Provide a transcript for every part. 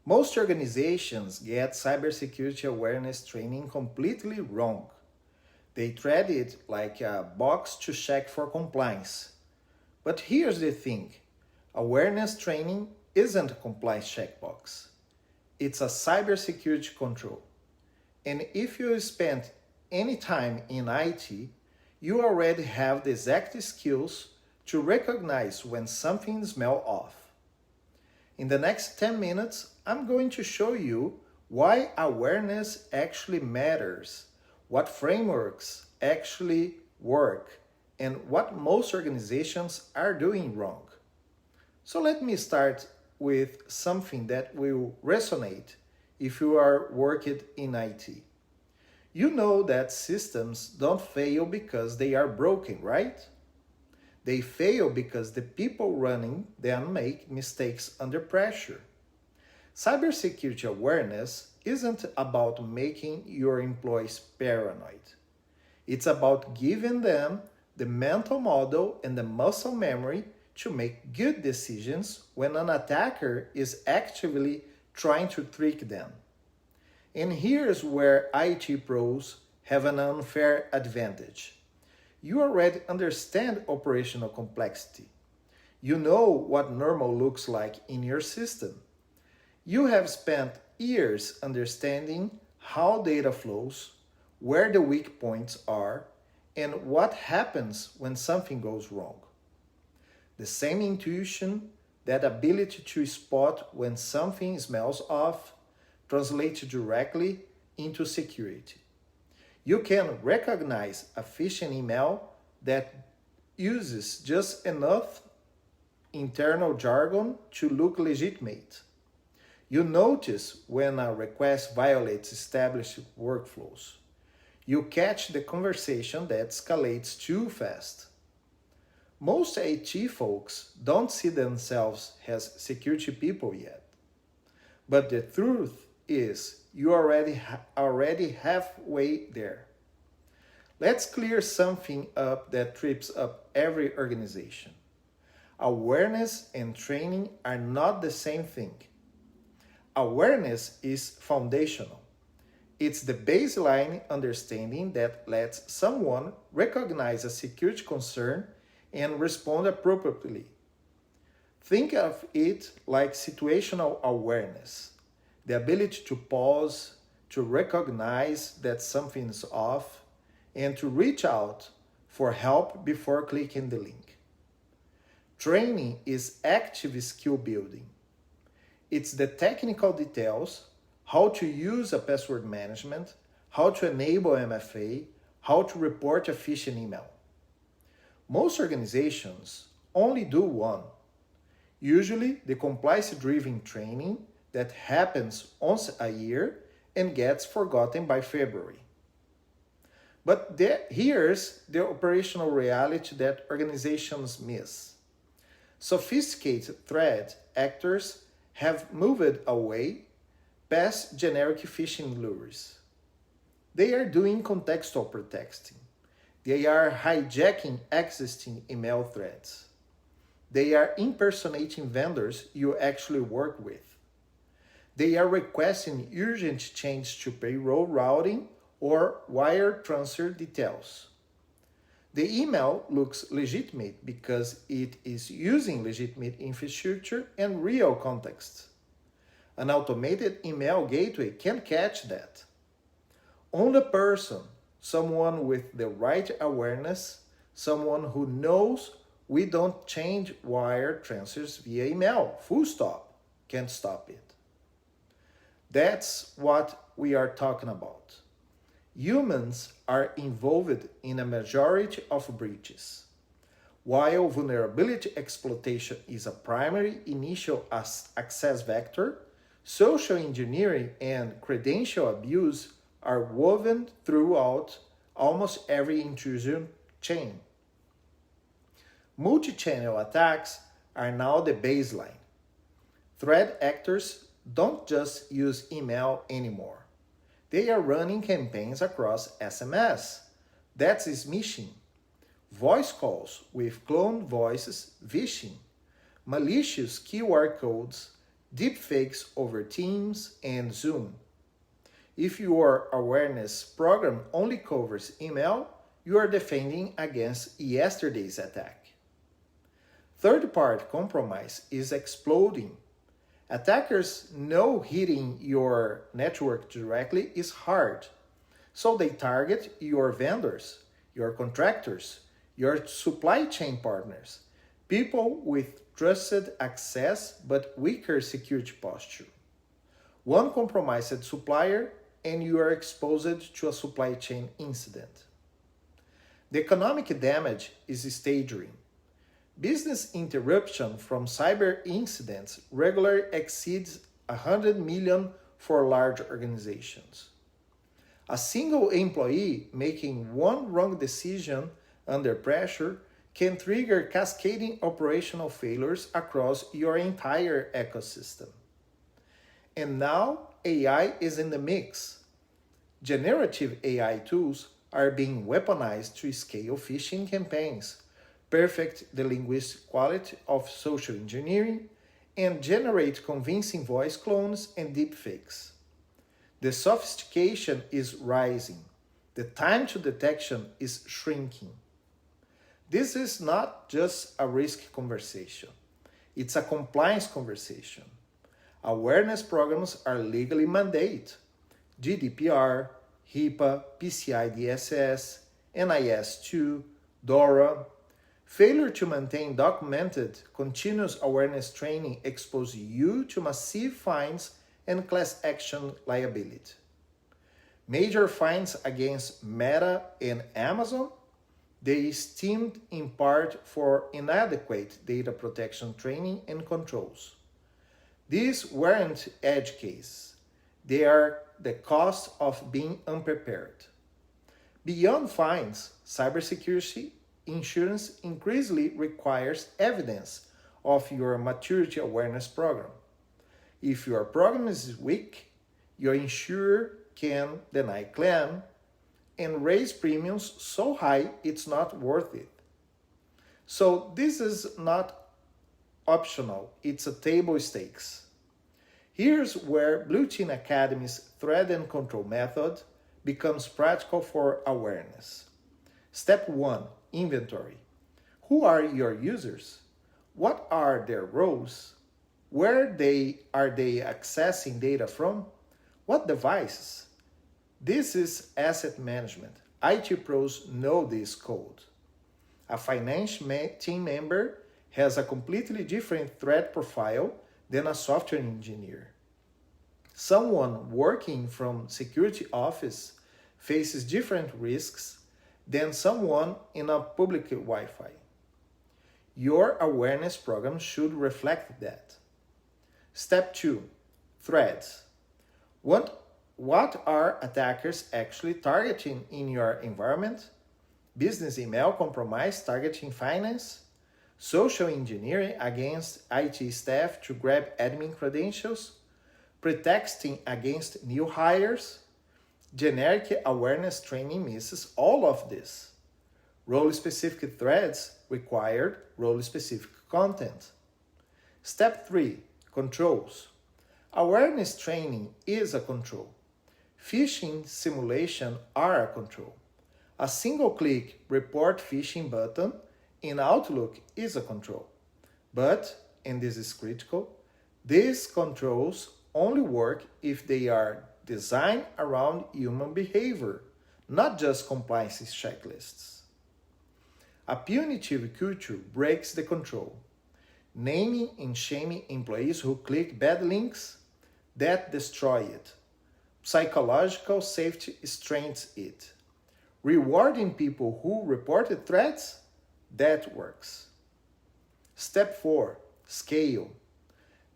Most organizations get cybersecurity awareness training completely wrong. They treat it like a box to check for compliance. But here's the thing, awareness training isn't a compliance checkbox. It's a cybersecurity control. And if you spent any time in IT, you already have the exact skills to recognize when something smells off. In the next 10 minutes, I'm going to show you why awareness actually matters, what frameworks actually work, and what most organizations are doing wrong. So let me start with something that will resonate if you are working in IT. You know that systems don't fail because they are broken, right? They fail because the people running them make mistakes under pressure. Cybersecurity awareness isn't about making your employees paranoid. It's about giving them the mental model and the muscle memory to make good decisions when an attacker is actively trying to trick them. And here's where IT pros have an unfair advantage. You already understand operational complexity. You know what normal looks like in your system. You have spent years understanding how data flows, where the weak points are, and what happens when something goes wrong. The same intuition, that ability to spot when something smells off, translates directly into security. You can recognize a phishing email that uses just enough internal jargon to look legitimate. You notice when a request violates established workflows. You catch the conversation that escalates too fast. Most IT folks don't see themselves as security people yet. But the truth is, you already halfway there. Let's clear something up that trips up every organization. Awareness and training are not the same thing. Awareness is foundational. It's the baseline understanding that lets someone recognize a security concern and respond appropriately. Think of it like situational awareness, the ability to pause, to recognize that something is off, and to reach out for help before clicking the link. Training is active skill building. It's the technical details, how to use a password management, how to enable MFA, how to report a phishing email. Most organizations only do one. Usually the compliance-driven training that happens once a year and gets forgotten by February. But here's the operational reality that organizations miss. Sophisticated threat actors have moved away past generic phishing lures. They are doing contextual protecting. They are hijacking existing email threads. They are impersonating vendors you actually work with. They are requesting urgent change to payroll routing or wire transfer details. The email looks legitimate because it is using legitimate infrastructure and real context. An automated email gateway can catch that. Only person, someone with the right awareness, someone who knows we don't change wire transfers via email, full stop, can stop it. That's what we are talking about. Humans are involved in a majority of breaches. While vulnerability exploitation is a primary initial access vector, social engineering and credential abuse are woven throughout almost every intrusion chain. Multi-channel attacks are now the baseline. Threat actors don't just use email anymore. They are running campaigns across SMS. That's smishing. Voice calls with cloned voices, phishing. Malicious QR codes, deepfakes over Teams and Zoom. If your awareness program only covers email, you are defending against yesterday's attack. Third-party compromise is exploding. Attackers know hitting your network directly is hard, so they target your vendors, your contractors, your supply chain partners, people with trusted access but weaker security posture. One compromised supplier and you are exposed to a supply chain incident. The economic damage is staggering. Business interruption from cyber incidents regularly exceeds 100 million for large organizations. A single employee making one wrong decision under pressure can trigger cascading operational failures across your entire ecosystem. And now AI is in the mix. Generative AI tools are being weaponized to scale phishing campaigns, perfect the linguistic quality of social engineering, and generate convincing voice clones and deepfakes. The sophistication is rising. The time to detection is shrinking. This is not just a risk conversation. It's a compliance conversation. Awareness programs are legally mandated. GDPR, HIPAA, PCI DSS, NIST, DORA. Failure to maintain documented continuous awareness training exposes you to massive fines and class action liability. Major fines against Meta and Amazon, they stemmed in part for inadequate data protection training and controls. These weren't edge cases. They are the cost of being unprepared. Beyond fines, cybersecurity insurance increasingly requires evidence of your maturity awareness program. If your program is weak, your insurer can deny claim and raise premiums so high it's not worth it. So this is not optional, it's a table stakes. Here's where Blue Team Academy's threat and control method becomes practical for awareness. Step 1, inventory. Who are your users? What are their roles? Where are they accessing data from? What devices? This is asset management. IT pros know this code. A finance team member has a completely different threat profile than a software engineer. Someone working from security office faces different risks than someone in a public Wi-Fi. Your awareness program should reflect that. Step 2, threats. What are attackers actually targeting in your environment? Business email compromise targeting finance? Social engineering against IT staff to grab admin credentials? Pretexting against new hires? Generic awareness training misses all of this. Role-specific threads required role-specific content. Step 3, controls. Awareness training is a control. Phishing simulation are a control. A single-click report phishing button in Outlook is a control. But, and this is critical, these controls only work if they are designed around human behavior, not just compliance checklists. A punitive culture breaks the control. Naming and shaming employees who click bad links, that destroy it. Psychological safety strengthens it. Rewarding people who reported threats, that works. Step 4, scale.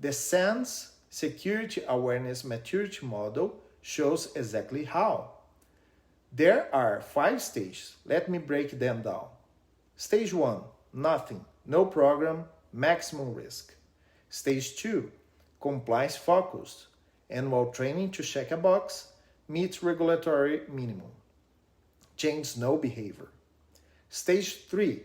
The SANS Security Awareness Maturity Model shows exactly how. There are 5 stages. Let me break them down. Stage 1, nothing, no program, maximum risk. Stage 2, compliance focused, annual training to check a box, meets regulatory minimum. Change no behavior. Stage 3,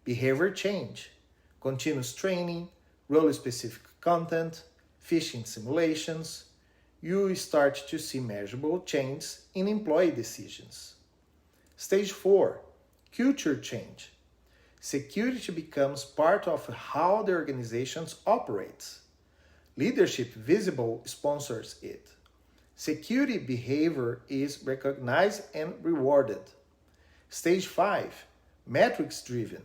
behavior change, continuous training, role-specific content, phishing simulations, you start to see measurable changes in employee decisions. Stage 4, culture change. Security becomes part of how the organization operates. Leadership visible sponsors it. Security behavior is recognized and rewarded. Stage 5, metrics driven.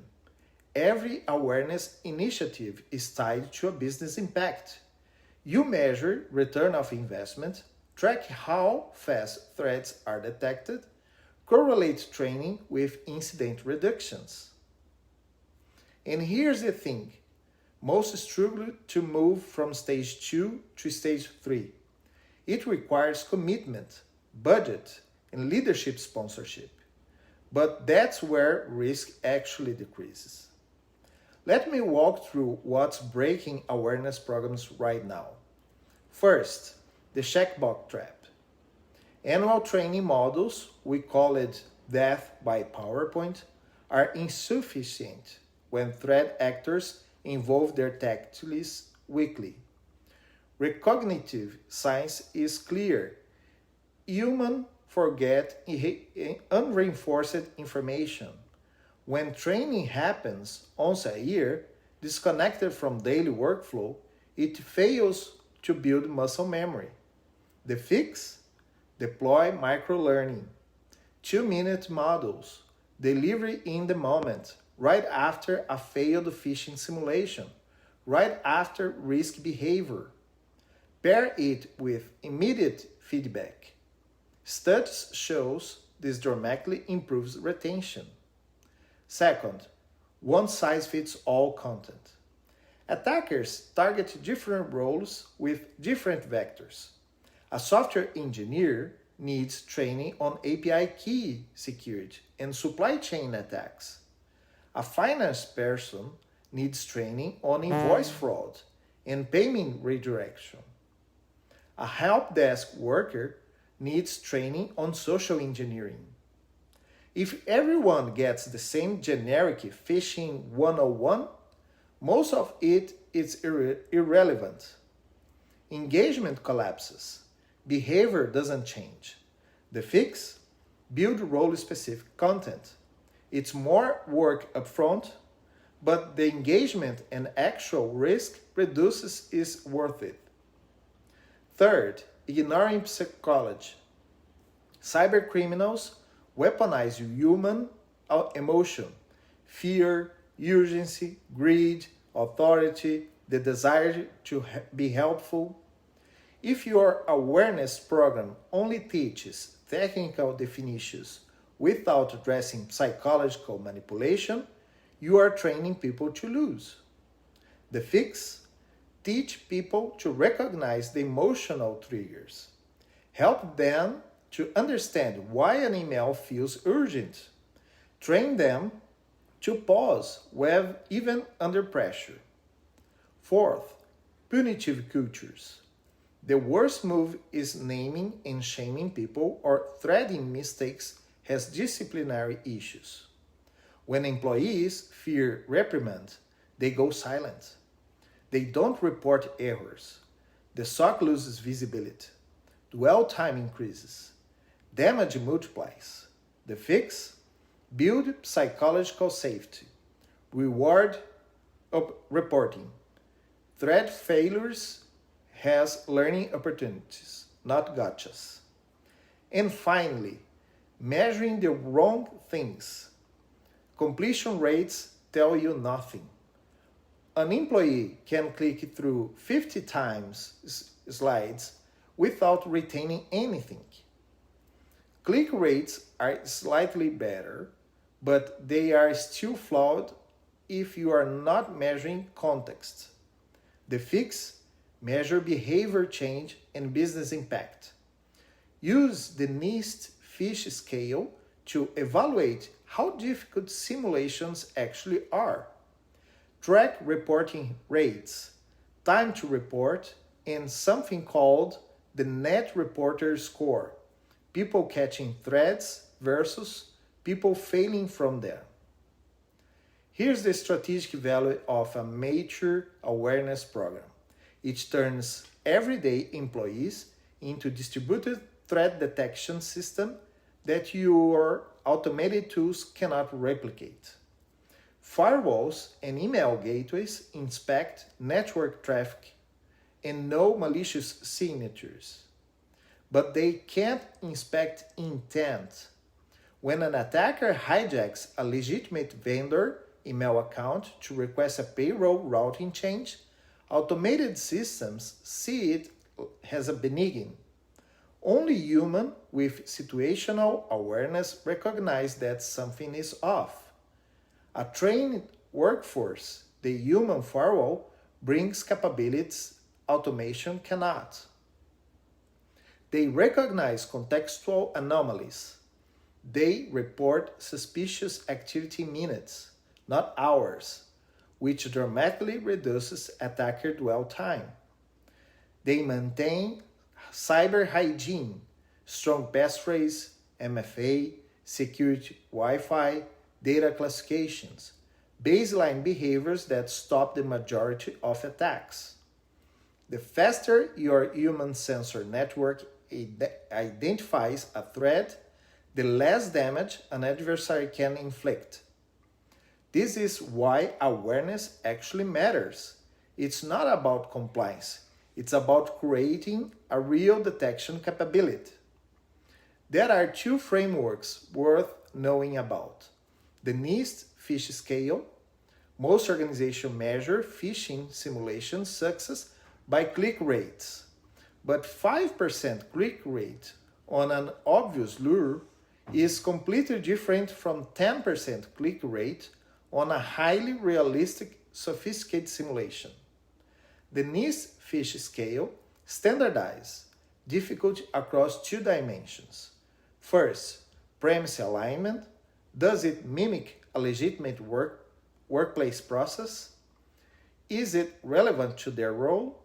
Every awareness initiative is tied to a business impact. You measure return of investment, track how fast threats are detected, correlate training with incident reductions. And here's the thing, most struggle to move from stage 2 to stage 3. It requires commitment, budget, and leadership sponsorship. But that's where risk actually decreases. Let me walk through what's breaking awareness programs right now. First, the checkbox trap. Annual training models, we call it death by PowerPoint, are insufficient when threat actors involve their tactics weekly. Recognitive science is clear. Humans forget unreinforced information. When training happens once a year, disconnected from daily workflow, it fails to build muscle memory. The fix? Deploy microlearning. 2-minute models. Delivery in the moment, right after a failed phishing simulation, right after risk behavior. Pair it with immediate feedback. Studies shows this dramatically improves retention. Second, one-size-fits-all content. Attackers target different roles with different vectors. A software engineer needs training on API key security and supply chain attacks. A finance person needs training on invoice fraud and payment redirection. A help desk worker needs training on social engineering. If everyone gets the same generic phishing 101, most of it is irrelevant. Engagement collapses. Behavior doesn't change. The fix? Build role-specific content. It's more work upfront, but the engagement and actual risk reduces is worth it. Third, ignoring psychology. Cybercriminals weaponize human emotion, fear, urgency, greed, authority, the desire to be helpful. If your awareness program only teaches technical definitions without addressing psychological manipulation, you are training people to lose. The fix? Teach people to recognize the emotional triggers. Help them to understand why an email feels urgent. Train them to pause even under pressure. Fourth, punitive cultures. The worst move is naming and shaming people or threading mistakes as disciplinary issues. When employees fear reprimand, they go silent. They don't report errors. The SOC loses visibility. Dwell time increases. Damage multiplies. The fix? Build psychological safety. Reward reporting. Threat failures has learning opportunities, not gotchas. And finally, measuring the wrong things. Completion rates tell you nothing. An employee can click through 50 times slides without retaining anything. Click rates are slightly better, but they are still flawed if you are not measuring context. The fix? Measure behavior change and business impact. Use the NIST Phish Scale to evaluate how difficult simulations actually are. Track reporting rates, time to report, and something called the Net Reporter Score. People catching threats versus people failing from them. Here's the strategic value of a mature awareness program. It turns everyday employees into distributed threat detection system that your automated tools cannot replicate. Firewalls and email gateways inspect network traffic and know malicious signatures, but they can't inspect intent. When an attacker hijacks a legitimate vendor email account to request a payroll routing change, automated systems see it as a benign. Only human with situational awareness recognize that something is off. A trained workforce, the Human Firewall, brings capabilities automation cannot. They recognize contextual anomalies. They report suspicious activity minutes, not hours, which dramatically reduces attacker dwell time. They maintain cyber hygiene, strong passphrase, MFA, security Wi-Fi, data classifications, baseline behaviors that stop the majority of attacks. The faster your human sensor network identifies a threat, the less damage an adversary can inflict. This is why awareness actually matters. It's not about compliance. It's about creating a real detection capability. There are two frameworks worth knowing about. The NIST Phish Scale. Most organizations measure phishing simulation success by click rates, but 5% click rate on an obvious lure is completely different from 10% click rate on a highly realistic, sophisticated simulation. The NIST Phish Scale standardizes difficulty across two dimensions. First, premise alignment. Does it mimic a legitimate workplace process? Is it relevant to their role?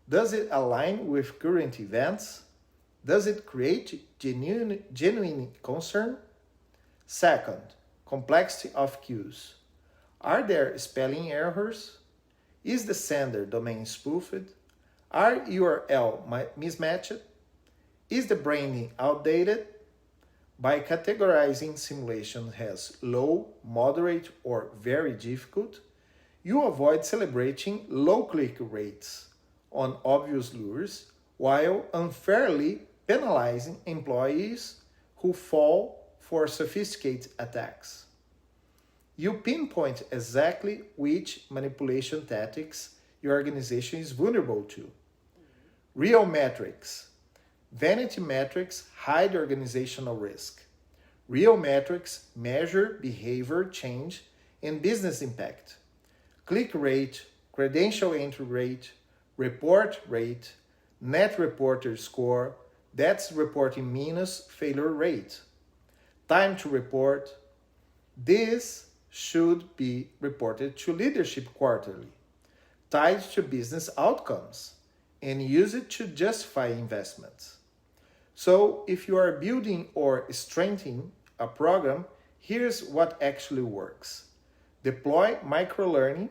Does it align with current events? Does it create genuine concern? Second, complexity of queues. Are there spelling errors? Is the sender domain spoofed? Are URL mismatched? Is the branding outdated? By categorizing simulation as low, moderate, or very difficult, you avoid celebrating low click rates on obvious lures while unfairly penalizing employees who fall for sophisticated attacks. You pinpoint exactly which manipulation tactics your organization is vulnerable to. Real metrics. Vanity metrics hide organizational risk. Real metrics measure behavior change and business impact. Click rate, credential entry rate, report rate, net reporter score, that's reporting minus failure rate. Time to report. This should be reported to leadership quarterly, tied to business outcomes, and use it to justify investments. So if you are building or strengthening a program, here's what actually works. Deploy microlearning,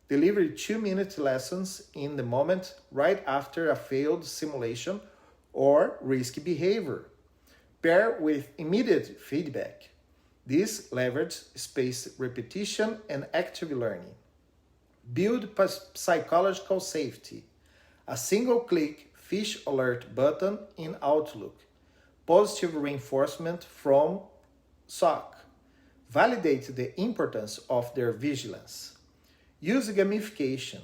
deliver 2-minute lessons in the moment right after a failed simulation or risky behavior. Pair with immediate feedback. This leverages spaced repetition and active learning. Build psychological safety. A single-click Phish alert button in Outlook. Positive reinforcement from SOC. Validate the importance of their vigilance. Use gamification,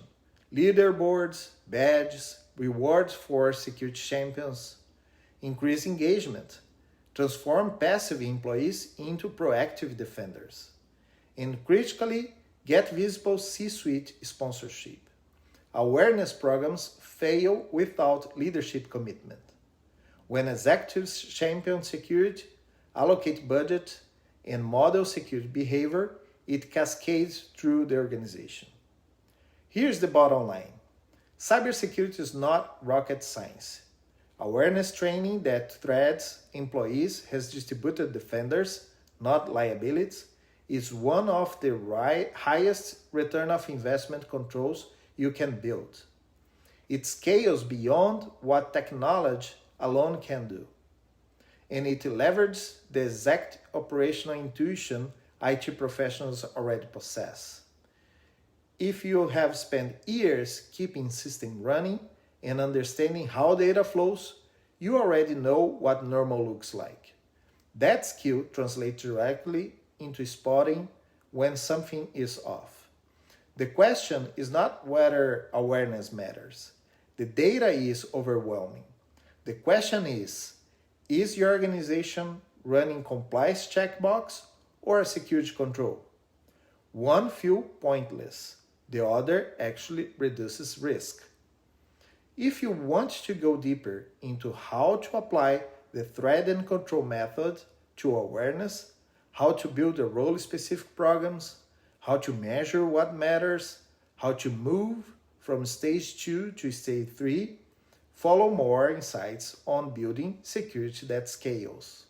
leaderboards, badges, rewards for security champions. Increase engagement. Transform passive employees into proactive defenders. And critically, get visible C-suite sponsorship. Awareness programs fail without leadership commitment. When executives champion security, allocate budget, and model security behavior, it cascades through the organization. Here's the bottom line. Cybersecurity is not rocket science. Awareness training that threats employees as distributed defenders, not liabilities, is one of the highest return of investment controls you can build. It scales beyond what technology alone can do. And it leverages the exact operational intuition IT professionals already possess. If you have spent years keeping systems running and understanding how data flows, you already know what normal looks like. That skill translates directly into spotting when something is off. The question is not whether awareness matters. The data is overwhelming. The question is your organization running compliance checkbox or a security control? One feels pointless. The other actually reduces risk. If you want to go deeper into how to apply the threat and control method to awareness, how to build a role-specific programs, how to measure what matters, how to move from stage 2 to stage 3, follow more insights on building security that scales.